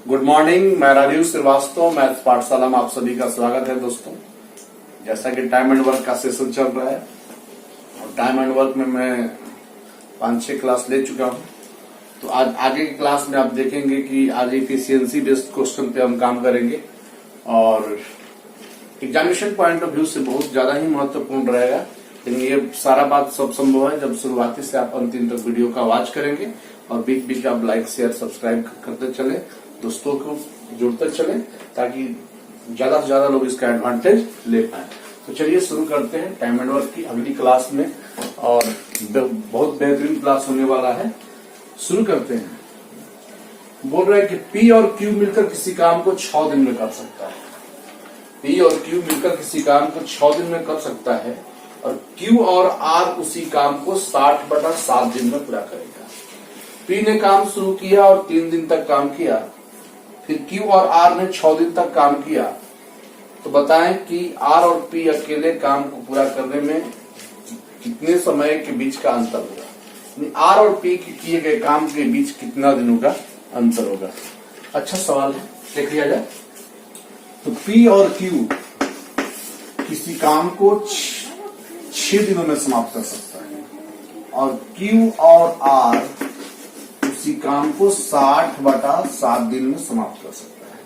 Good morning, मैं Rajiv Srivastava, maths पाठशाला में आप सभी का स्वागत है। दोस्तों, जैसा कि टाइम एंड वर्क का सेशन चल रहा है और टाइम एंड वर्क में मैं 5-6 क्लास ले चुका हूं, तो आज आगे की क्लास में आप देखेंगे कि आज एफिशिएंसी बेस्ड क्वेश्चन पे हम काम करेंगे और एग्जामिनेशन पॉइंट ऑफ व्यू से बहुत ज्यादा ही महत्वपूर्ण रहेगा। लेकिन ये सारा बात सब संभव है जब शुरुआती से आप अंतिम तक वीडियो का वॉच करेंगे और बीच बीच आप लाइक शेयर सब्सक्राइब करते चले, दोस्तों को जुड़ते चले, ताकि ज्यादा से ज्यादा लोग इसका एडवांटेज ले पाए। तो चलिए शुरू करते हैं टाइम एंड वर्क की अगली क्लास में, और बहुत बेहतरीन क्लास होने वाला है। शुरू करते हैं। बोल रहे हैं कि पी और क्यू मिलकर किसी काम को 6 दिन में कर सकता है। पी और क्यू मिलकर किसी काम को 6 दिन में कर सकता है और क्यू और आर उसी काम को 60/7 दिन में पूरा करेगा। पी ने काम शुरू किया और 3 दिन तक काम किया, फिर क्यू और आर ने 6 दिन तक काम किया। तो बताएं कि आर और पी अकेले काम को पूरा करने में कितने समय के बीच का अंतर होगा। आर और पी के किए गए काम के बीच कितना दिनों का अंतर होगा। अच्छा सवाल है, देख लिया जाए। तो पी और क्यू किसी काम को 6 दिनों में समाप्त कर सकता है और क्यू और आर उसी काम को 60/7 दिन में समाप्त कर सकता है।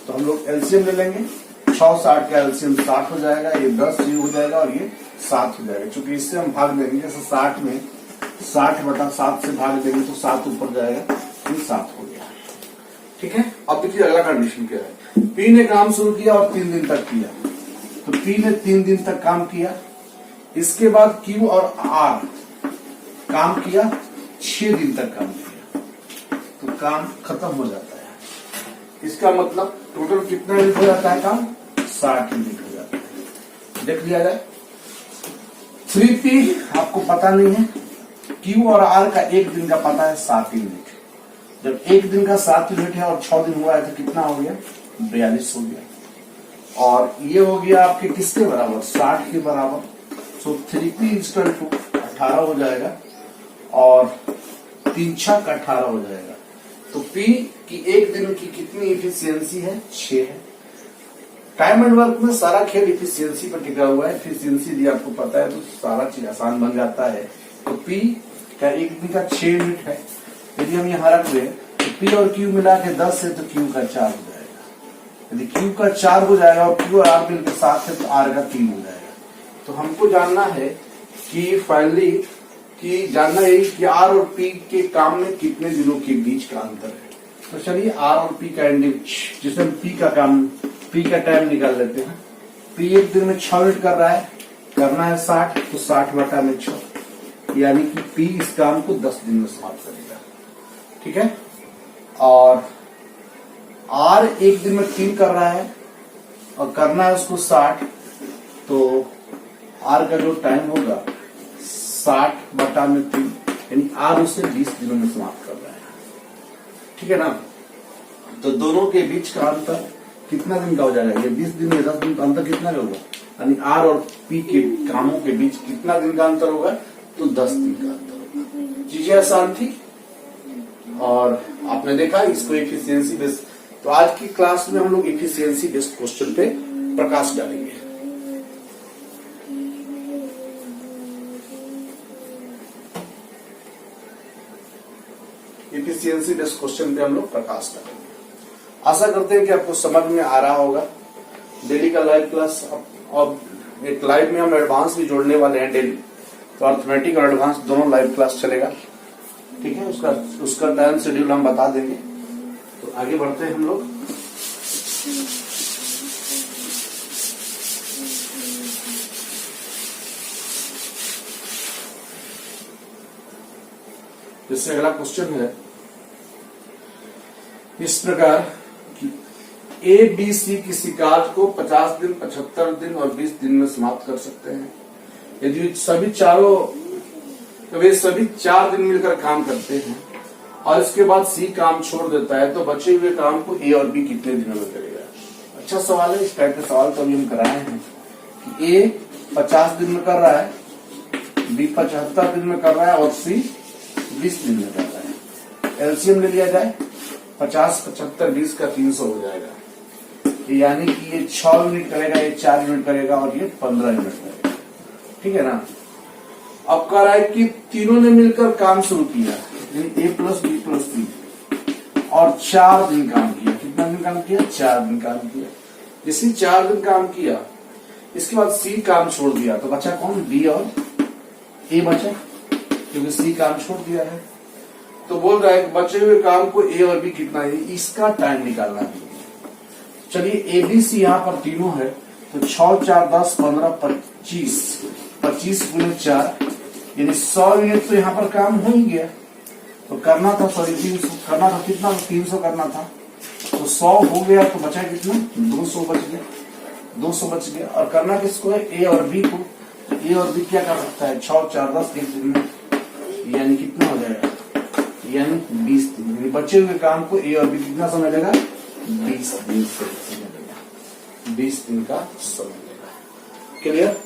तो हम लोग एलसीएम ले लेंगे। 6-60 का एलसीएम 60 हो जाएगा, ये 10 ये हो जाएगा और ये 7 हो जाएगा। चूंकि इससे हम भाग देंगे, जैसे 60 में 60/7 से भाग देंगे तो 7 ऊपर जाएगा, ये 7 हो गया। ठीक है। अब देखिए अगला कंडीशन क्या है। पी ने काम शुरू किया और 3 दिन तक किया, तो पी ने 3 दिन तक काम किया। इसके बाद क्यू और आर काम किया, 6 दिन तक काम किया, तो काम खत्म हो जाता है। इसका मतलब टोटल कितना यूनिट हो जाता है काम? 60 यूनिट हो जाता है। देख लिया जाए। 3P आपको पता नहीं है, क्यू और आर का 1 दिन का पता है 7 यूनिट। जब 1 दिन का 7 यूनिट है और 6 दिन हुआ है तो कितना हो गया? 42 हो गया। और ये हो गया आपके किसके बराबर? 60 के बराबर। सो 3P = 18 हो जाएगा और 3×6 = 18 हो जाएगा। तो P की 1 दिन की कितनी इफिशियंसी है? 6 है। टाइम एंड वर्क में सारा खेल इफिशियंसी पर टिका हुआ है। इफिशियंसी यदि आपको पता है तो सारा चीज आसान बन जाता है। तो P का 1 दिन का 6 यूनिट है। यदि हम यहाँ रख दें तो P और Q मिला के 10 है तो Q का 4 हो जाएगा। यदि Q का 4 हो जाएगा और Q और R मिलकर 7 है तो R का 3 हो जाएगा। तो हमको जानना है कि फाइनली जानना है कि R और P के काम में कितने दिनों के बीच का अंतर है। तो चलिए R और P का जिसमें P का टाइम निकाल लेते हैं। P 1 दिन में 6 मिनट कर रहा है, करना है 60, तो 60/6, यानी कि P इस काम को 10 दिन में समाप्त करेगा। ठीक है। और R 1 दिन में 3 कर रहा है और करना है उसको 60, तो R का जो टाइम होगा 60/3, यानी R उसे 20 दिनों में समाप्त कर रहा है। ठीक है ना। तो दोनों के बीच का अंतर कितना दिन का हो जाएगा? ये 20 दिन में 10 दिन का अंतर कितना होगा? यानी R और P के कामों के बीच कितना दिन का अंतर होगा? तो 10 दिन का अंतर होगा। चीजें आसान थी और आपने देखा इसको एफिशिएंसी बेस्ड। तो आज की क्लास में हम लोग एफिशिएंसी बेस्ड क्वेश्चन पे प्रकाश डालेंगे। एफिशिएंसी बेस्ड क्वेश्चन पे हम लोग प्रकाश डालेंगे। आशा करते हैं कि आपको समझ में आ रहा होगा। डेली का लाइव क्लास, और एक लाइव में हम एडवांस भी जोड़ने वाले हैं डेली, तो अर्थमेटिक और एडवांस दोनों लाइव क्लास चलेगा। ठीक है। उसका टाइम शेड्यूल हम बता देंगे। तो आगे बढ़ते हैं हम लोग। इससे अगला क्वेश्चन है इस प्रकार कि ABC किसी कार्य को 50 दिन, 75 दिन और 20 दिन में समाप्त कर सकते हैं। यदि सभी 4 दिन मिलकर काम करते हैं और इसके बाद C काम छोड़ देता है, तो बचे हुए काम को A और B कितने दिनों में करेगा? अच्छा सवाल है। इस टाइप के सवाल कभी हम कराए हैं कि A 50 दिन में कर रहा है, B 75 दिन में कर रहा है और C 20 दिन में कर रहा है। एलसीएम ले लिया जाए। 50, 75, 20 का 300 हो जाएगा। यानी कि ये 6 यूनिट करेगा, ये 4 यूनिट करेगा और ये 15 यूनिट करेगा। ठीक है ना। अब कह रहा है कि तीनों ने मिलकर काम शुरू किया, A plus B plus C, और 4 दिन काम किया। कितना दिन काम किया? 4 दिन काम किया। जैसे 4 दिन काम किया, इसके बाद C काम छोड़ दिया, तो बचा कौन? B और A बचा, क्योंकि C काम छोड़ दिया है। तो बोल रहा है कि बचे हुए काम को A और B कितना है, इसका टाइम निकालना है। चलिए ABC यहाँ पर तीनों है, तो 6, 4, 10, 15, 25, 25 गुने 4, यानी 100 यूनिट तो यहाँ पर काम हो ही गया। तो करना था 300 करना था, कितना? 300 करना था, तो 100 हो गया, तो बचा कितना? 200 बच गया, 200 बच गया। और करना किसको है? A और B को। A और B क्या कर सकता है? 6, 4, 10 एक दिन में, यानी कितना हो जाएगा? यानी 20 दिन। बचे हुए काम को A और B कितना समय लेगा? 20 दिन से समय लेगा, 20 दिन का समय लेगा। क्लियर?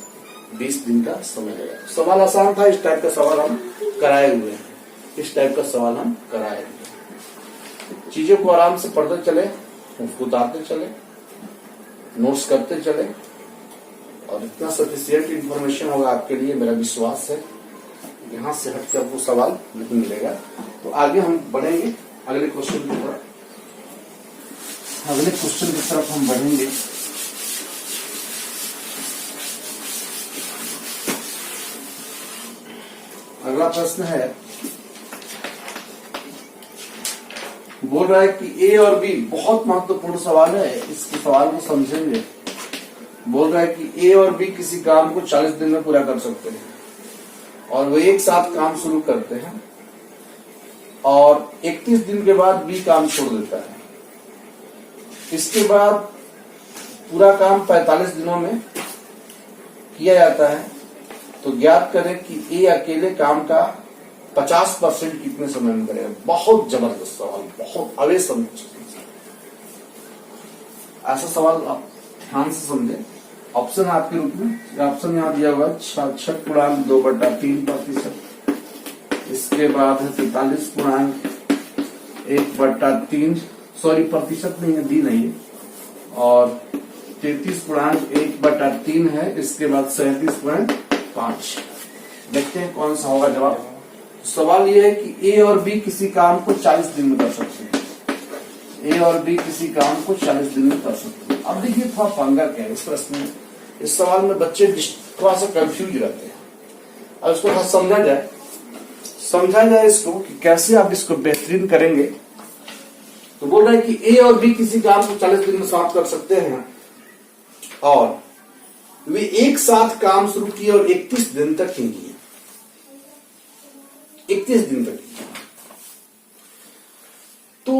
20 दिन का समय लेगा। सवाल आसान था, इस टाइप का सवाल हम कराए हुए हैं, इस टाइप का सवाल हम कराए हुए हैं। चीजों को आराम से पढ़ते चले, उसको उतारते चले, नोट्स करते चले, और इतना सफिशिएंट इंफॉर्मेशन होगा आपके लिए, मेरा विश्वास है। यहाँ से हटकर आपको सवाल नहीं मिलेगा। तो आगे हम बढ़ेंगे अगले क्वेश्चन की तरफ, अगले क्वेश्चन की तरफ हम बढ़ेंगे। अगला प्रश्न है, बोल रहा है कि A और B, बहुत महत्वपूर्ण सवाल है, इसके सवाल को समझेंगे। बोल रहा है कि A और B किसी काम को 40 दिन में पूरा कर सकते हैं, और वो एक साथ काम शुरू करते हैं, और 31 दिन के बाद B काम छोड़ देता है। इसके बाद पूरा काम 45 दिनों में किया जाता है। तो ज्ञात करें कि A अकेले काम का 50% कितने समय में करेगा। बहुत जबरदस्त सवाल, बहुत अवेश ऐसा सवाल आप ध्यान से समझे। ऑप्शन आपके रूप में, ऑप्शन यहाँ दिया हुआ है 66.2/3%, इसके बाद है 43.1/3, सॉरी प्रतिशत नहीं है, दी नहीं है, और 33.1/3 है, इसके बाद 37.5। देखते हैं कौन सा होगा जवाब। सवाल यह है कि A और B किसी काम को 40 दिन में कर सकते हैं। A और B किसी काम को 40 दिन में कर सकते हैं। अब देखिए थोड़ा पंगा क्या है इस प्रश्न में, इस सवाल में बच्चे थोड़ा सा कंफ्यूज रहते हैं। अब इसको थोड़ा समझा जाए इसको कि कैसे आप इसको बेहतरीन करेंगे। तो बोल रहा है कि A और B किसी काम को 40 दिन में समाप्त कर सकते हैं, और वे एक साथ काम शुरू किए और 31 दिन तक ही किए, 31 दिन तक किए। तो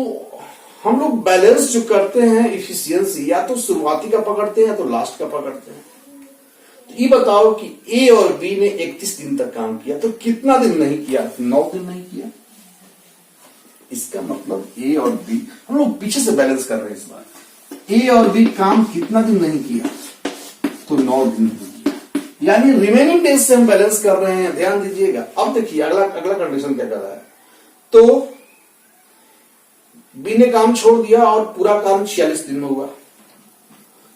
हम लोग बैलेंस जो करते हैं इफिशियंसी, या तो शुरुआती का पकड़ते हैं या तो लास्ट का पकड़ते हैं। तो ये बताओ कि A और B ने 31 दिन तक काम किया, तो कितना दिन नहीं किया? 9 दिन नहीं किया। इसका मतलब A और B, हम लोग पीछे से बैलेंस कर रहे हैं इस बार। A और B काम कितना दिन नहीं किया? तो 9 दिन नहीं किया, यानी रिमेनिंग डेज से हम बैलेंस कर रहे हैं। ध्यान दीजिएगा। अब देखिए अगला कंडीशन क्या कर रहा है। तो B ने काम छोड़ दिया और पूरा काम 46 दिन में हुआ।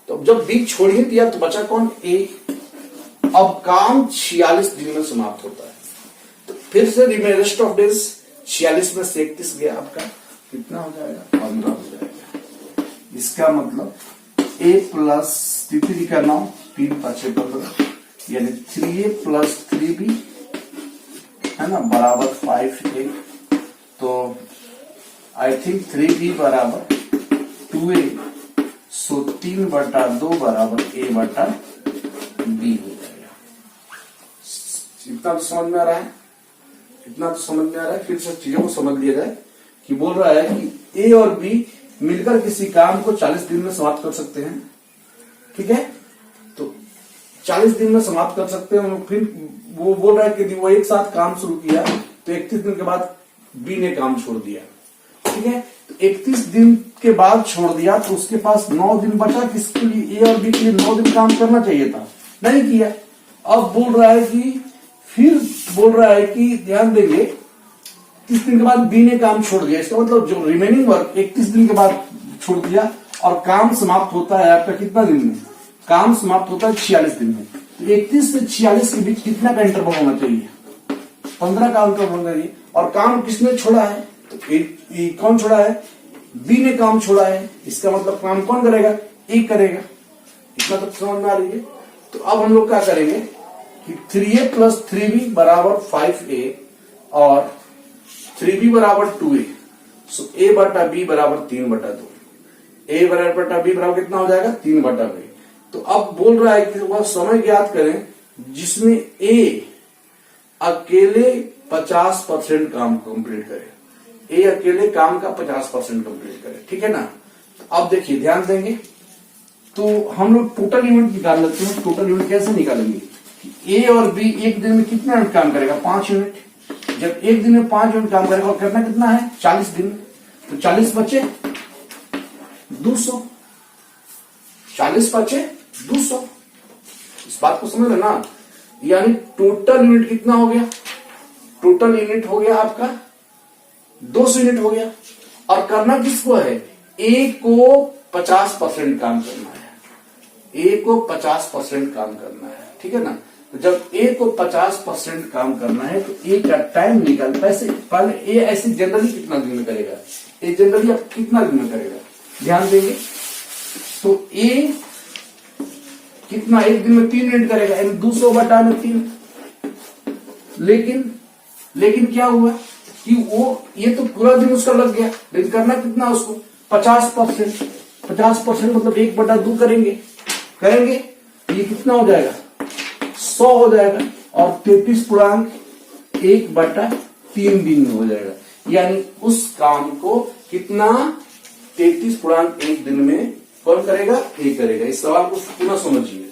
तो जब B छोड़ ही दिया तो बचा कौन? A। अब काम 46 दिन में समाप्त होता है। तो फिर से रेस्ट ऑफ डेज 46 में से 31 गया, आपका कितना हो जाएगा? 15 हो जाएगा। इसका मतलब A प्लस 3 का 9, 3 5 15, यानी 3A प्लस 3B है ना बराबर 5A। तो आई थिंक 3B बराबर 2A, सो 3/2 बराबर A/B हो जाएगा। इतना तो समझ में आ रहा है, इतना तो समझ में आ रहा है। फिर से चीजों को समझ लिया जाए कि बोल रहा है कि A और B मिलकर किसी काम को 40 दिन में समाप्त कर सकते हैं। ठीक है, तो 40 दिन में समाप्त कर सकते हैं। फिर वो बोल रहा है कि वो एक साथ काम शुरू किया, तो 31 दिन के बाद B ने काम छोड़ दिया। ठीक है, तो 31 दिन के बाद छोड़ दिया, तो उसके पास 9 दिन बचा, किसके लिए? A और B के लिए 9 दिन काम करना चाहिए था, नहीं किया। अब बोल रहा है कि फिर बोल रहा है कि ध्यान देंगे 31 दिन के बाद बी ने काम छोड़ दिया, इसका मतलब जो रिमेनिंग वर्क 31 दिन के बाद छोड़ दिया और काम समाप्त होता है आपका कितना दिन में, काम समाप्त होता है 46 दिन में। तो 31 से 46 के बीच कितना का इंटरवल होना चाहिए, 15 का इंटरवल होना चाहिए। और काम किसने छोड़ा है, तो कौन छोड़ा है, बी ने काम छोड़ा है, इसका मतलब काम कौन करेगा, ए करेगा। इतना तो समझ में आ रही है। तो अब हम लोग क्या करेंगे कि 3a + 3b = 5a और 3b = 2a। सो a बटा b = 3/2। a बटा b बराबर कितना हो जाएगा, 3/2। तो अब बोल रहा है कि वह समय ज्ञात करें जिसमें a अकेले 50% काम कंप्लीट करे, ए अकेले काम का 50% कंप्लीट करे, ठीक है ना। तो अब देखिए ध्यान देंगे, तो हम लोग टोटल यूनिट निकाल लेते हैं। टोटल यूनिट कैसे निकालेंगे, ए और बी एक दिन में कितना यूनिट काम करेगा, 5 यूनिट। जब एक दिन में 5 यूनिट काम करेगा और करना कितना है, 40 दिन, तो 40 बचे 200, 40 बचे 200। इस बात को समझ लेना, यानी टोटल यूनिट कितना हो गया, टोटल यूनिट हो गया आपका 200 यूनिट हो गया। और करना किसको है, ए को 50% काम करना है, ए को 50% काम करना है, ठीक है ना। तो जब ए को 50% काम करना है तो ए का टाइम निकाल, पहले ए ऐसे जनरली कितना दिन में करेगा, ए जनरली अब कितना दिन में करेगा, ध्यान देंगे। तो ए कितना, एक दिन में 3 यूनिट करेगा, यानी 200/3। लेकिन क्या हुआ कि वो ये तो पूरा दिन उसका लग गया, लेकिन करना कितना उसको, 50%। 50% मतलब 1/2 करेंगे, ये कितना हो जाएगा, 100 हो जाएगा। और 33.1/3 दिन में हो जाएगा, यानी उस काम को कितना, 33.1 दिन में कौन करेगा, ए करेगा। इस सवाल को पुनः समझिए,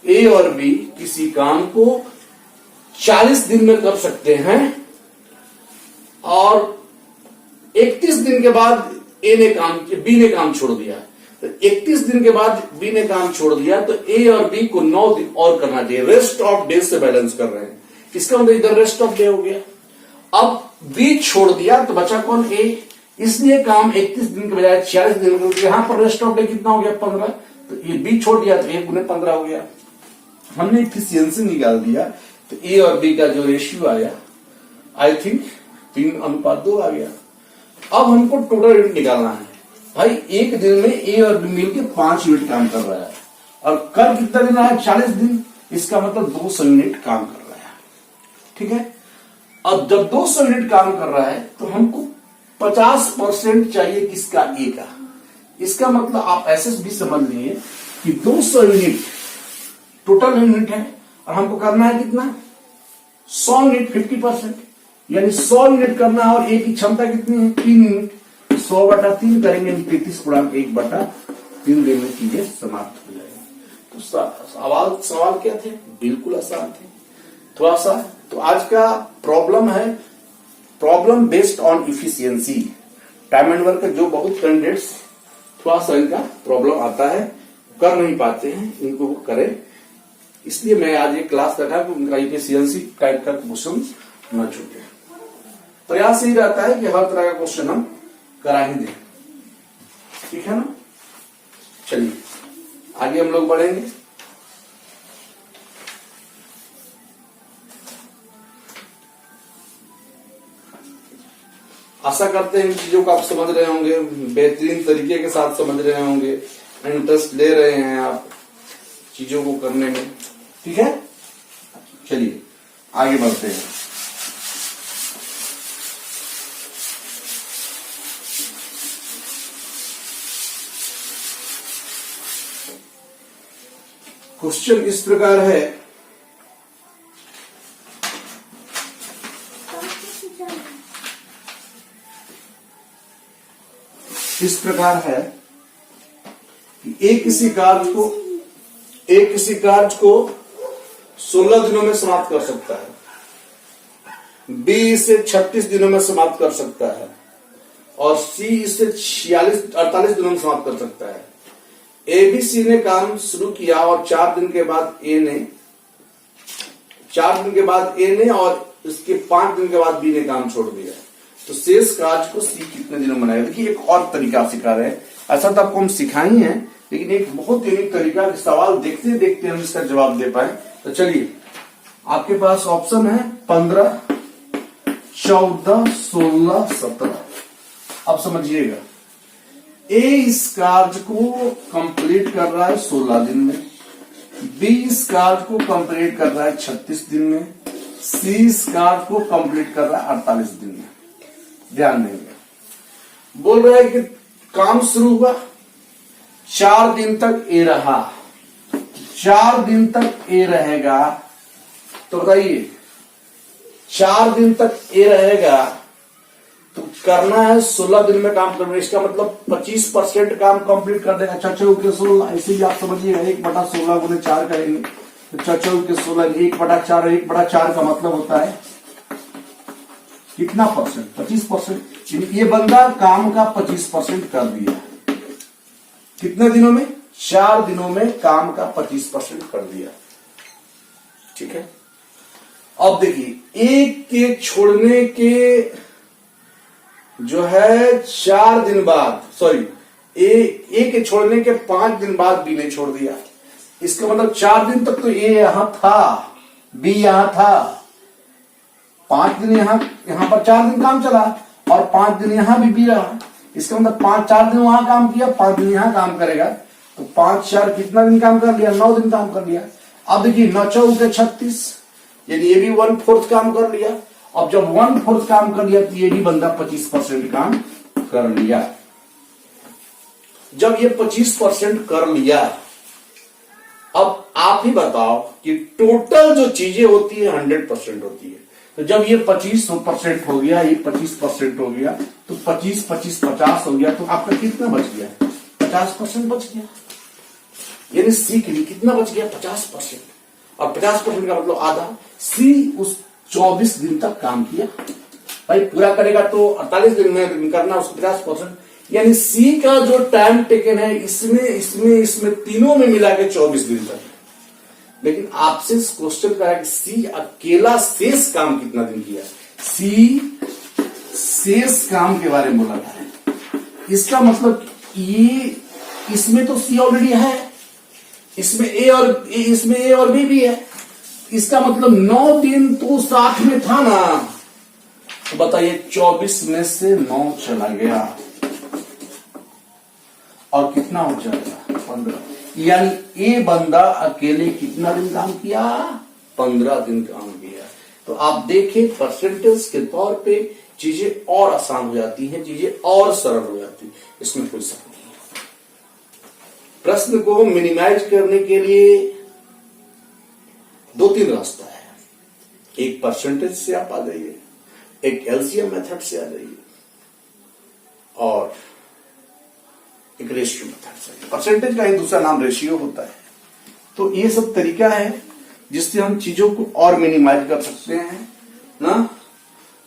ए और बी किसी काम को 40 दिन में कर सकते हैं और 31 दिन के बाद बी ने काम छोड़ दिया। तो 31 दिन के बाद बी ने काम छोड़ दिया तो ए और बी को 9 दिन और करना चाहिए, रेस्ट ऑफ डे से बैलेंस कर रहे हैं। इसका मतलब इधर रेस्ट ऑफ डे हो गया। अब बी छोड़ दिया तो बचा कौन, ए, इसलिए काम 31 दिन के बजाय 46 दिन में, यहां पर रेस्ट ऑफ डे कितना हो गया, 15। तो ये बी छोड़ दिया तो 1 × 15 हो गया। हमने इफिशियंसी निकाल दिया, तो ए और बी का जो रेशियो आया, आई थिंक 3:2 आ गया। अब हमको टोटल यूनिट निकालना है। भाई एक दिन में ए और बी मिलकर 5 यूनिट काम कर रहा है और कर कितना दिन रहा है, 40 दिन। इसका मतलब 200 यूनिट काम कर रहा है, ठीक है। अब जब 200 यूनिट काम कर रहा है तो हमको 50% चाहिए किसका, ए का। इसका मतलब आप ऐसे भी समझ लीजिए कि 200 यूनिट टोटल यूनिट है और हमको करना है कितना, 100 यूनिट, 50%, यानी 100 यूनिट करना है। और ए की क्षमता कितनी है, 3 यूनिट। 100/3 करेंगे, 33.1/3 दिन में चीजें समाप्त हो जाएगी। तो सवाल क्या थे, बिल्कुल आसान थे थोड़ा सा। तो आज का प्रॉब्लम है, problem based on efficiency. Time and work जो बहुत कैंडिडेट्स थोड़ा सा इनका प्रॉब्लम आता है, कर नहीं पाते हैं, इनको वो करें। इसलिए मैं आज ये क्लास रखा कि उनका इफिशियंसी टाइप का क्वेश्चन न छूटे। प्रयास यही रहता है कि हर तरह का क्वेश्चन हम करा ही दें, ठीक है ना। चलिए आगे हम लोग बढ़ेंगे। आशा करते हैं इन चीजों को आप समझ रहे होंगे, बेहतरीन तरीके के साथ समझ रहे होंगे, इंटरेस्ट ले रहे हैं आप चीजों को करने में, ठीक है। चलिए आगे बढ़ते हैं। क्वेश्चन इस प्रकार है, कि एक किसी कार्य को 16 दिनों में समाप्त कर सकता है, बी इसे 36 दिनों में समाप्त कर सकता है और सी इसे 48 दिनों में समाप्त कर सकता है। एबीसी ने काम शुरू किया और 4 दिन के बाद ए ने और इसके 5 दिन के बाद बी ने काम छोड़ दिया। तो शेष कार्य को सी कितने दिनों में बनाएगा। देखिए एक और तरीका सिखा रहे हैं, ऐसा तो आपको हम सिखाई है, लेकिन एक बहुत यूनिक तरीका, सवाल देखते देखते हम इसका जवाब दे पाए। तो चलिए आपके पास ऑप्शन है 15, 14, 16, 17। अब समझिएगा, ए इस कार्य को कंप्लीट कर रहा है 16 दिन में, बी इस कार्य को कंप्लीट कर रहा है 36 दिन में, सी इस कार्य को कंप्लीट कर रहा है 48 दिन में। ध्यान देंगे, बोल रहा है कि काम शुरू हुआ, 4 दिन तक ए रहा, 4 दिन तक ए रहेगा। तो बताइए 4 दिन तक ए रहेगा तो करना है 16 दिन में काम करना, इसका मतलब 25% काम कंप्लीट कर देगा। चचौ के 16, ऐसे ही आप समझिएगा 1/16 गुने 4 करेंगे तो चचौ के 16 1/4, 1/4 का मतलब होता है कितना परसेंट, 25%। ये बंदा काम का 25% कर दिया, कितने दिनों में, 4 दिनों में काम का 25% कर दिया। ठीक है, अब देखिए एक के छोड़ने के जो है 4 दिन बाद, सॉरी ए के छोड़ने के 5 दिन बाद बी ने छोड़ दिया। इसका मतलब 4 दिन तक तो ए यहां था, बी यहां था, 5 दिन यहां पर 4 दिन काम चला और 5 दिन यहां भी बी रहा। इसका मतलब 4 दिन वहां काम किया, 5 दिन यहां काम करेगा, तो 5 4 कितना दिन काम कर लिया, 9 दिन काम कर लिया। अब देखिए 9 चौके 36, यानी ये भी 1/4 काम कर लिया। अब जब 1/4 काम कर लिया तो ये भी बंदा 25% काम कर लिया। जब ये 25% कर लिया, अब आप ही बताओ कि टोटल जो चीजें होती है 100% होती है। तो जब ये 25% हो गया, ये 25% हो गया, तो 25 25 50 हो गया, तो आपका कितना बच गया, 50% बच गया। यानी सी के लिए कितना बच गया, 50%। और 50% का मतलब आधा। सी उस 24 दिन तक काम किया, भाई पूरा करेगा तो 48 दिन में करना उसको 50%, यानी सी का जो टाइम टेकन है इसमें तीनों में मिला के 24 दिन तक। लेकिन आपसे क्वेश्चन करा कि सी अकेला शेष काम कितना दिन किया, सी शेष काम के बारे में बोला था। इसका मतलब ये इसमें तो सी ऑलरेडी है, इसमें ए और बी भी है। इसका मतलब 9 दिन तो साथ में था ना, तो बताइए 24 में से 9 चला गया और कितना हो जाएगा, 15। यानी ए बंदा अकेले कितना दिन काम किया, 15 दिन काम किया। तो आप देखें परसेंटेज के तौर पे चीजें और आसान हो जाती हैं, चीजें और सरल हो जाती हैं, इसमें कोई शक नहीं है। प्रश्न को मिनिमाइज करने के लिए 2-3 रास्ता है। एक परसेंटेज से आप आ जाइए, एक एलसीएम मेथड से आ जाइए, और एक रेशियो मेथड से। परसेंटेज का ही दूसरा नाम रेशियो होता है। तो ये सब तरीका है जिससे हम चीजों को और मिनिमाइज कर सकते हैं ना।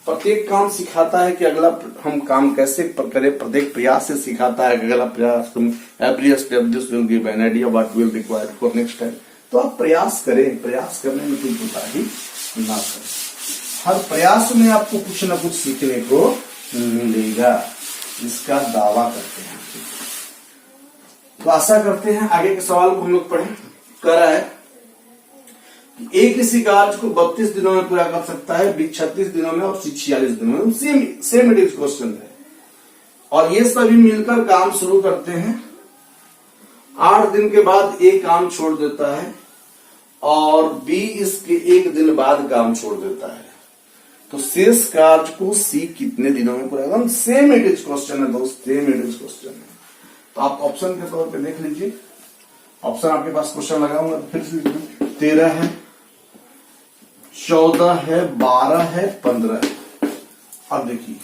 प्रत्येक काम सिखाता है कि अगला हम काम कैसे करें, प्रत्येक प्रयास से सिखाता है कि अगला प्रयास every step this will give an idea what will required for next time. तो आप प्रयास करें, प्रयास करने में कोई कोताही ना करें। हर प्रयास में आपको कुछ ना कुछ सीखने को मिलेगा, इसका दावा करते हैं। तो आशा करते हैं आगे के सवाल को हम लोग पढ़ें। कह रहा है कि ए किसी कार्य को 32 दिनों में पूरा कर सकता है, बी 36 दिनों में और सी 46 दिनों में। सेम इट इज क्वेश्चन है। और ये सभी मिलकर काम शुरू करते हैं। 8 दिन के बाद ए काम छोड़ देता है और बी इसके 1 दिन बाद काम छोड़ देता है। तो शेष कार्य को सी कितने दिनों में पूरा करेगा। सेम इट इज क्वेश्चन है दोस्त, सेम इट इज क्वेश्चन है। तो आप ऑप्शन के तौर पे देख लीजिए। ऑप्शन आपके पास क्वेश्चन लगाऊंगा तो फिर से 13 है, 14 है, 12 है, 15 है। अब देखिए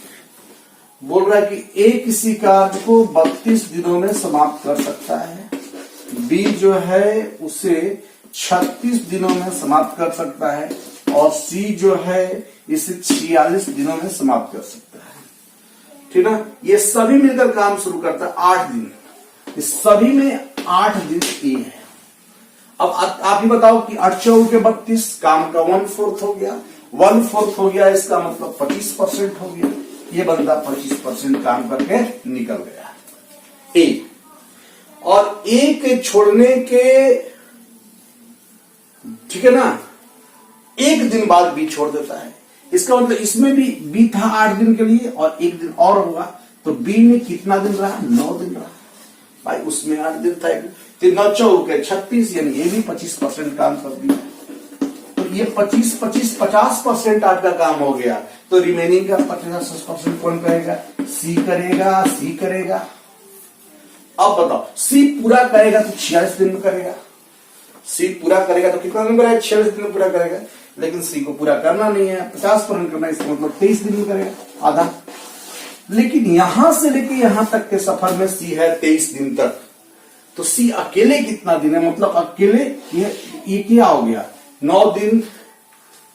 बोल रहा है कि ए किसी कार्य को 32 दिनों में समाप्त कर सकता है, बी जो है उसे 36 दिनों में समाप्त कर सकता है और सी जो है इसे 46 दिनों में समाप्त कर सकता है। ठीक है, ये सभी मिलकर काम शुरू करता है 8 दिन। इस सभी में 8 दिन ए है। अब आप ही बताओ कि 8 चौके 32, काम का 1/4 हो गया, 1/4 हो गया, इसका मतलब 25% हो गया। ये बंदा 25% काम करके निकल गया। ए और ए के छोड़ने के, ठीक है ना, एक दिन बाद बी छोड़ देता है। इसका मतलब इसमें भी बी था 8 दिन के लिए और एक दिन और होगा, तो बी में कितना दिन रहा? 9 दिन रहा। भाई उसमें 8 दिन था, 3 9 14 36, यानी ये भी 25% काम कर दिया। तो ये 50% आपका काम हो गया। तो रिमेनिंग का 50% कौन करेगा? सी करेगा, सी करेगा। अब बताओ, सी पूरा करेगा तो 46 दिन में करेगा। सी पूरा करेगा तो कितना दिन में करेगा? 46 दिन में पूरा करेगा। लेकिन सी को पूरा करना नहीं है, 50% करना है, इसका मतलब 23 दिन में करेगा, आधा। लेकिन यहां से लेके यहां तक के सफर में सी है 23 दिन तक। तो सी अकेले कितना दिन है? मतलब अकेले ये क्या हो गया? 9 दिन।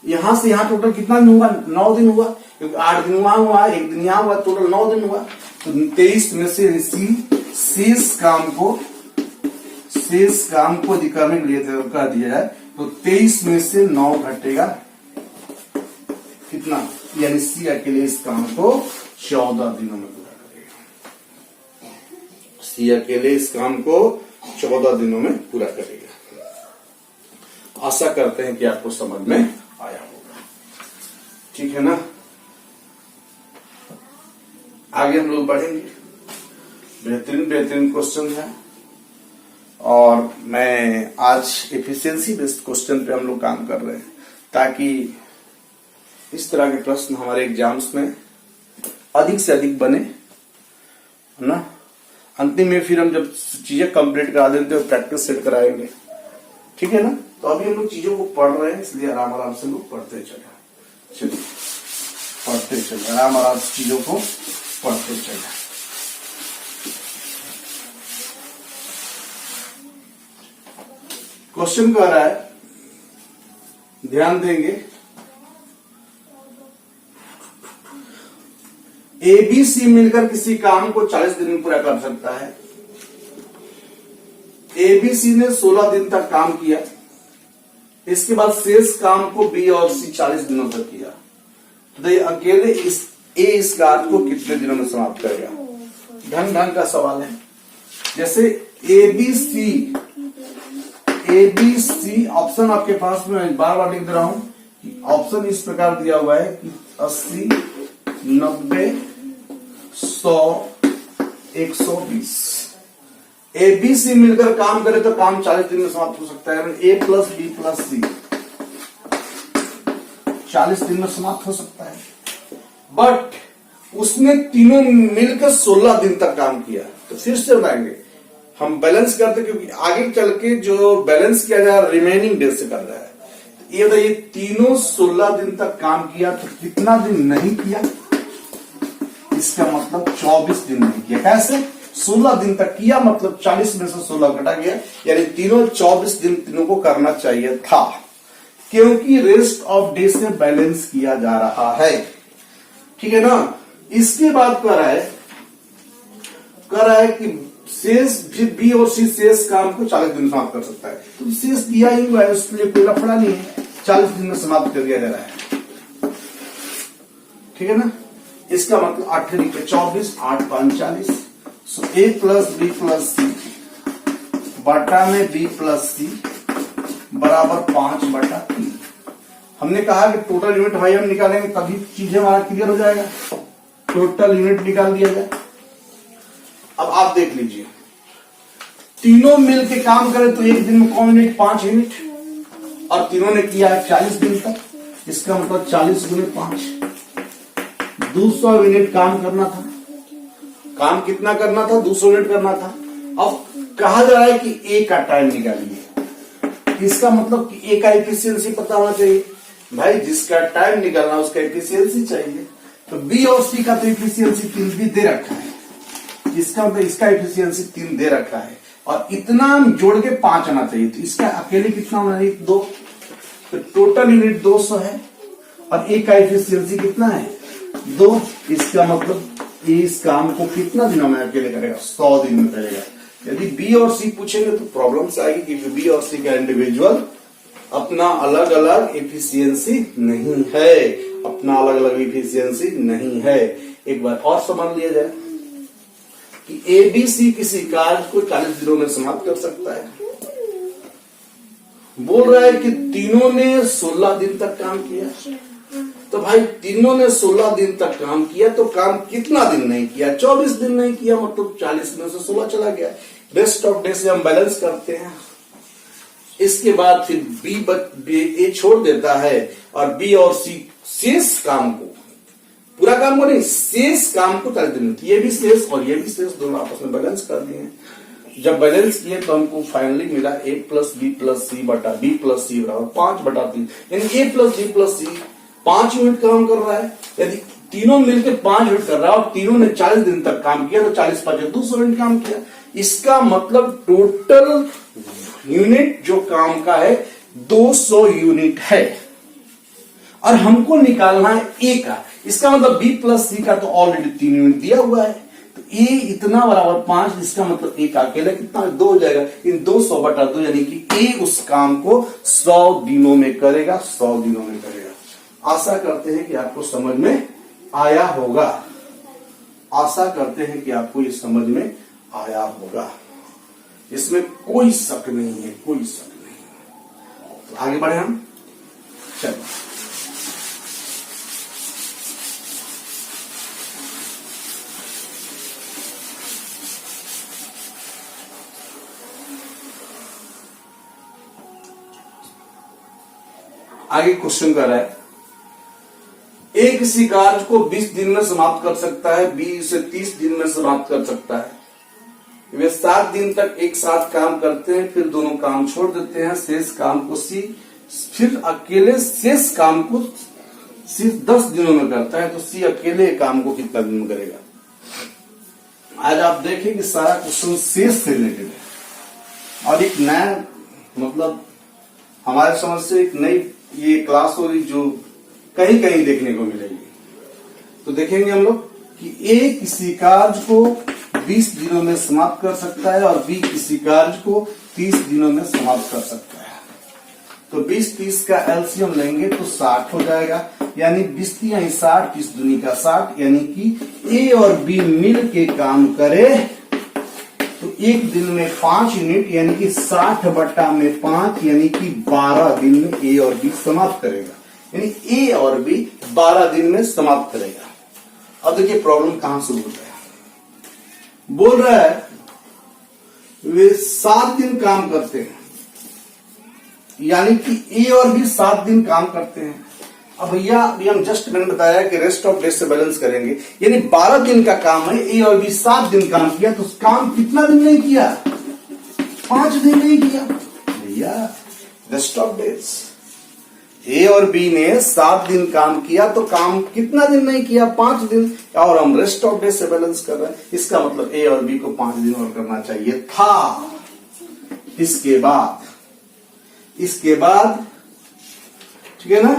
यहां से यहां टोटल कितना दिन हुआ? 9 दिन हुआ, क्योंकि 8 दिन वहां हुआ, 1 दिन यहां हुआ, टोटल 9 दिन हुआ। तो 23 में से सी शेष काम को दिखाने के लिए कर दिया जाए तो 23 में से 9 घटेगा कितना? यानी सी अकेले इस काम को 14 दिनों में पूरा करेगा। सी अकेले इस काम को 14 दिनों में पूरा करेगा। आशा करते हैं कि आपको समझ में आया होगा, ठीक है ना। आगे हम लोग बढ़ेंगे। बेहतरीन क्वेश्चन है और मैं आज एफिशिएंसी बेस्ड क्वेश्चन पे हम लोग काम कर रहे हैं, ताकि इस तरह के प्रश्न हमारे एग्जाम्स में अधिक से अधिक बने, है ना। अंतिम में फिर हम जब चीजें कंप्लीट करा देते हैं प्रैक्टिस सेट कराएंगे, ठीक है ना। तो अभी हम लोग चीजों को पढ़ रहे हैं, इसलिए आराम से लोग पढ़ते चले, आराम से चीजों को पढ़ते चले। क्वेश्चन कह रहा है, ध्यान देंगे, एबीसी मिलकर किसी काम को 40 दिन में पूरा कर सकता है। एबीसी ने 16 दिन तक काम किया, इसके बाद शेष काम को बी और सी 40 दिनों तक किया। तो ये अकेले इस कार्य को कितने दिनों में समाप्त करेगा? ढंग का सवाल है। जैसे एबीसी ऑप्शन आपके पास में बार बार लिख दे रहा हूं कि ऑप्शन इस प्रकार दिया हुआ है कि 80, 90, 100, 120। एबीसी मिलकर काम करे तो काम 40 दिन में समाप्त हो सकता है। ए प्लस बी प्लस सी 40 दिन में समाप्त हो सकता है। बट उसने तीनों मिलकर 16 दिन तक काम किया। तो फिर से बताएंगे, हम बैलेंस करते, क्योंकि आगे चल के जो बैलेंस किया जा रहा है रिमेनिंग डेज से कर रहा है। ये बताइए, तीनों 16 दिन तक काम किया तो कितना दिन नहीं किया? इसका मतलब 24 दिन नहीं किया। कैसे? 16 दिन तक किया, मतलब 40 में से 16 घटा गया, यानी तीनों 24 दिन तीनों को करना चाहिए था, क्योंकि रेस्ट ऑफ डे से बैलेंस किया जा रहा है, ठीक है ना। इसके बाद कह रहा है कि शेष फिर बी और सी शेष काम को 40 दिन में समाप्त कर सकता है। तो शेष दिया ही हुआ है, उसके लिए कोई लफड़ा नहीं है, 40 दिन में समाप्त कर दिया जा रहा है, ठीक है ना। इसका मतलब 8 × 24, 8 × 5 = 40। सो ए प्लस बी प्लस सी बटा में बी प्लस सी बराबर 5/3। हमने कहा कि टोटल यूनिट भाई हम निकालेंगे तभी चीजें हमारा क्लियर हो जाएगा। टोटल यूनिट निकाल दिया जाए। अब आप देख लीजिए, तीनों मिल के काम करें तो एक दिन में कौन यूनिट? 5 यूनिट, और तीनों ने किया है 40 दिन तक। इसका मतलब 40 × 5 200 यूनिट काम करना था। काम कितना करना था? 200 यूनिट करना था। अब कहा जा रहा है कि ए का टाइम निकालिए। इसका मतलब कि ए का एफिशिएंसी पता होना चाहिए। भाई जिसका टाइम निकालना उसका एफिशिएंसी चाहिए। तो बी और सी का तो एफिशिएंसी 3 भी दे रखा है, इसका मतलब इसका एफिशिएंसी 3 दे रखा है, और इतना जोड़ के 5 आना चाहिए। तो इसका अकेले कितना होना चाहिए? 2। तो टोटल यूनिट 200 है और ए का एफिशिएंसी कितना है? 2। इसका मतलब इस काम को कितना दिनों में अकेले करेगा? 100 दिन में करेगा। यदि बी और सी पूछेंगे तो प्रॉब्लम से आएगी, क्योंकि बी और सी का इंडिविजुअल अपना अलग अलग एफिशिएंसी नहीं है, एक बार और समझ लिया जाए कि एबीसी किसी कार्य को 40 दिनों में समाप्त कर सकता है। बोल रहा है कि तीनों ने 16 दिन तक काम किया। तो भाई तीनों ने 16 दिन तक काम किया, तो काम कितना दिन नहीं किया? 24 दिन नहीं किया, मतलब 40 में से 16 चला गया। रेस्ट ऑफ डे से हम बैलेंस करते हैं। इसके बाद फिर बी ए छोड़ देता है और बी और सी शेष काम को, पूरा काम को नहीं, शेष काम को 40 दिन, ये भी शेष और ये भी शेष, दोनों आपस में बैलेंस कर दिए। जब बैलेंस किए तो हमको फाइनली मिला a plus B plus C बटा बी प्लस सी बराबर 5/3, यानी a plus B plus C 5 unit काम कर रहा है। यदि तीनों मिलकर 5 यूनिट कर रहा है और तीनों ने 40 दिन तक काम किया, तो 40 5 200 यूनिट काम किया। इसका मतलब टोटल यूनिट जो काम का है 200 यूनिट है, और हमको निकालना है ए का। इसका मतलब बी प्लस सी का तो ऑलरेडी 3 यूनिट दिया हुआ है, तो ए इतना बराबर 5, इसका मतलब ए का अकेला कितना 2 हो जाएगा। इन 200/2, यानी कि ए उस काम को 100 दिनों में करेगा, 100 दिनों में करेगा। आशा करते हैं कि आपको समझ में आया होगा। आशा करते हैं कि आपको ये समझ में आया होगा, इसमें कोई शक नहीं है, कोई शक नहीं। तो आगे बढ़े हम, चलो आगे क्वेश्चन कर रहा है, ए किसी कार्य को 20 दिन में समाप्त कर सकता है, बी इसे 30 दिन में समाप्त कर सकता है। वे 7 दिन तक एक साथ काम करते हैं, फिर दोनों काम छोड़ देते हैं। शेष काम को सी फिर अकेले शेष काम को सिर्फ 10 दिनों में करता है, तो सी अकेले काम को कितना दिन में करेगा? आज आप देखें कि सारा क्वेश्चन शेष से रिलेटेड है, और एक नया मतलब हमारे समझ से एक नई ये क्लास होगी जो कहीं कहीं देखने को मिलेगी। तो देखेंगे हम लोग कि ए किसी कार्य को 20 दिनों में समाप्त कर सकता है और बी किसी कार्य को 30 दिनों में समाप्त कर सकता है। तो 20-30 का एलसीएम लेंगे तो 60 हो जाएगा, यानी 20 × 60 30 दूनी का 60, यानी कि ए और बी मिल के काम करे तो एक दिन में 5 यूनिट, यानी कि 60/5, यानी कि 12 दिन में ए और बी समाप्त करेगा। यानी ए और बी 12 दिन में समाप्त करेगा। अब देखिए प्रॉब्लम कहां शुरू होता है। बोल रहा है वे 7 दिन काम करते हैं, यानी कि ए और बी 7 दिन काम करते हैं। अब भैया अभी हम जस्ट मैंने बताया कि रेस्ट ऑफ डे से बैलेंस करेंगे, यानी 12 दिन का काम है, ए और बी 7 दिन काम किया, तो काम कितना दिन नहीं किया? 5 दिन नहीं किया भैया। रेस्ट ऑफ डेज ए और बी ने 7 दिन काम किया, तो काम कितना दिन नहीं किया? 5 दिन। और हम रेस्ट ऑफ डे से बैलेंस कर रहे हैं, इसका मतलब ए और बी को 5 दिन और करना चाहिए था। इसके बाद ठीक है ना,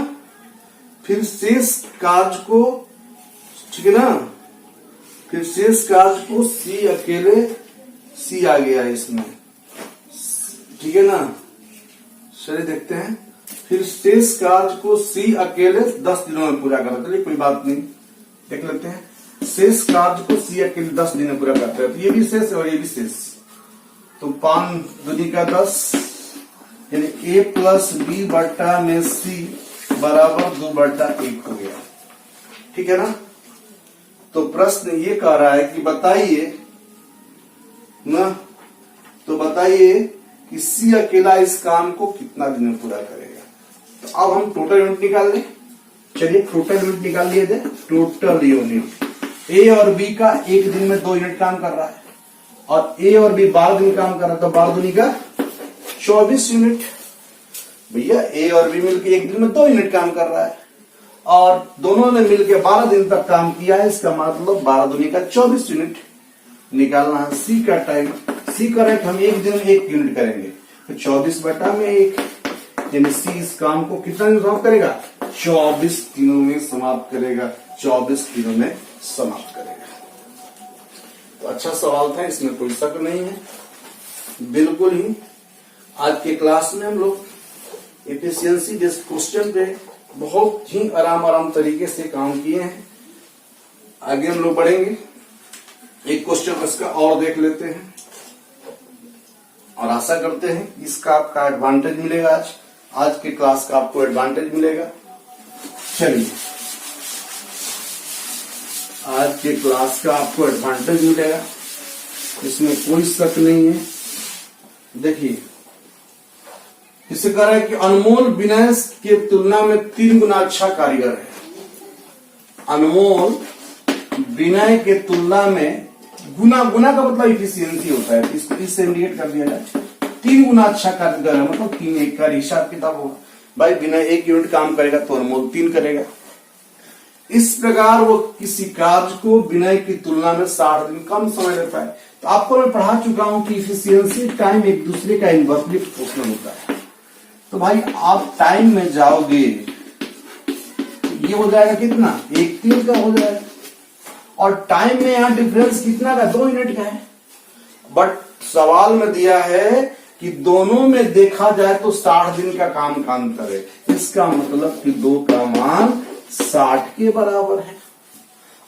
फिर शेष कार्य को, ठीक है ना, फिर शेष कार्य को सी अकेले, सी आ गया इसमें, ठीक है ना। चलिए देखते हैं, फिर शेष कार्य को सी अकेले 10 दिनों में पूरा करता है। चलिए कोई बात नहीं, देख लेते हैं। शेष कार्य को सी अकेले 10 दिन में पूरा करता है, तो ये भी शेष और ये भी शेष, तो 5 दूनी का 10, यानी ए प्लस बी बटा में सी बराबर 2/1 हो गया, ठीक है ना। तो प्रश्न ये कह रहा है कि बताइए ना, तो बताइए कि सी अकेला इस काम को कितना दिन में पूरा करेगा। तो अब हम टोटल यूनिट निकाल लें। चलिए टोटल यूनिट निकाल लिए जाए। टोटल यूनिट ए और बी का एक दिन में 2 यूनिट काम कर रहा है, और ए और बी 12 दिन काम कर रहा है, तो 12 दूनी का 24 यूनिट। भैया ए और बी मिलकर एक दिन में 2 यूनिट काम कर रहा है, और दोनों ने मिलकर 12 दिन तक काम किया है, इसका मतलब 12 दूनी का 24 यूनिट निकालना है। सी का टाइम, सी करेक्ट, हम एक दिन में 1 यूनिट करेंगे, तो 24/1, यानी सी इस काम को कितना दिन समाप्त करेगा? 24 दिनों में समाप्त करेगा, 24 दिनों में समाप्त करेगा। तो अच्छा सवाल था, इसमें कोई शक नहीं है, बिल्कुल ही। आज के क्लास में हम लोग एफिशिएंसी बेस्ड क्वेश्चन पे बहुत ही आराम तरीके से काम किए हैं। आगे हम लोग बढ़ेंगे, एक क्वेश्चन इसका और देख लेते हैं और आशा करते हैं कि इसका आपका एडवांटेज मिलेगा। आज की क्लास का आपको एडवांटेज मिलेगा। चलिए, आज के क्लास का आपको एडवांटेज मिलेगा, इसमें कोई शक नहीं है। देखिए, इसे कह रहा है कि अनमोल विनय के तुलना में 3 गुना अच्छा कारीगर है। अनमोल विनय के तुलना में, गुना का मतलब इफिशियंसी होता है, इसको इससे इंडिकेट कर दिया जाए। 3 गुना अच्छा कारीगर है, मतलब 3 एक का हिसाब किताब होगा। भाई विनय 1 यूनिट काम करेगा तो अनमोल 3 करेगा। इस प्रकार वो किसी कार्य को विनय की तुलना में 60 दिन कम समय लेता है। तो आपको मैं पढ़ा चुका हूं कि इफिशियंसी टाइम एक दूसरे का इनवर्सली प्रोपोर्शनल होता है। तो भाई आप टाइम में जाओगे, ये हो जाएगा कितना, 1/3 का हो जाएगा। और टाइम में यहां डिफरेंस कितना का, 2 यूनिट का है। बट सवाल में दिया है कि दोनों में देखा जाए तो 60 दिन का काम अंतर है। इसका मतलब कि 2 का मान 60 के बराबर है।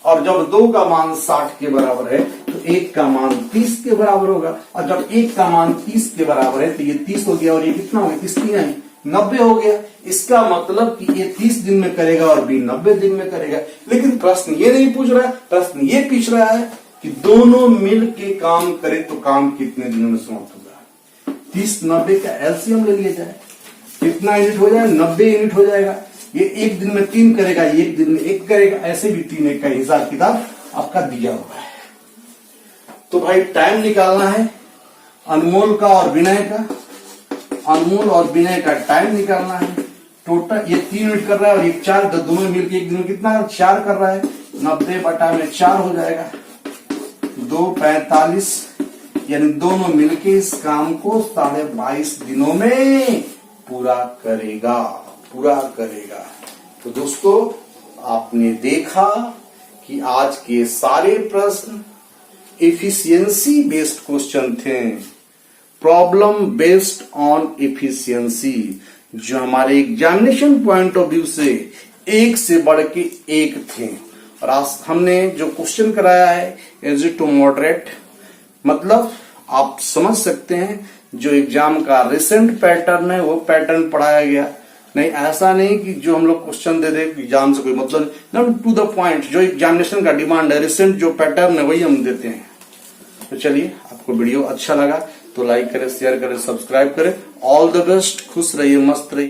और जब 2 का मान 60 के बराबर है तो 1 का मान 30 के बराबर होगा। और जब 1 का मान 30 के बराबर है तो ये 30 हो गया और ये कितना हो गया, 30 नहीं 90 हो गया। इसका मतलब कि ये 30 दिन में करेगा और बी 90 दिन में करेगा। लेकिन प्रश्न ये नहीं पूछ रहा है, प्रश्न ये पूछ रहा है कि दोनों मिल के काम करे तो काम कितने दिनों में समाप्त होगा। 30-90 का एलसीएम ले लिया जाए, कितना यूनिट हो जाएगा, 90 यूनिट हो जाएगा। ये 1 दिन में 3 करेगा, 1 दिन में 1 करेगा, ऐसे भी 3 1 का हिसाब किताब आपका दिया हुआ है। तो भाई टाइम निकालना है अनमोल का और विनय का, अनमोल और विनय का टाइम निकालना है। टोटल ये 3 यूनिट कर रहा है और ये 4, दोनों मिलकर 1 दिन में कितना 4 कर रहा है, 90/4 हो जाएगा, 2:45, यानी दोनों मिलके इस काम को 22.5 दिनों में पूरा करेगा। तो दोस्तों, आपने देखा कि आज के सारे प्रश्न एफिशिएंसी बेस्ड क्वेश्चन थे, प्रॉब्लम बेस्ड ऑन एफिशिएंसी, जो हमारे एग्जामिनेशन पॉइंट ऑफ व्यू से एक से बढ़ के एक थे। और आज हमने जो क्वेश्चन कराया है इजी टू मॉडरेट, मतलब आप समझ सकते हैं जो एग्जाम का रिसेंट पैटर्न है वो पैटर्न पढ़ाया गया। नहीं, ऐसा नहीं कि जो हम लोग क्वेश्चन दे दे एग्जाम से कोई मतलब नहीं, टू द पॉइंट, जो एग्जामिनेशन का डिमांड है, रिसेंट जो पैटर्न है वही हम देते हैं। तो चलिए, आपको वीडियो अच्छा लगा तो लाइक करें, शेयर करें, सब्सक्राइब करें। ऑल द बेस्ट, खुश रहिए, मस्त रहिए।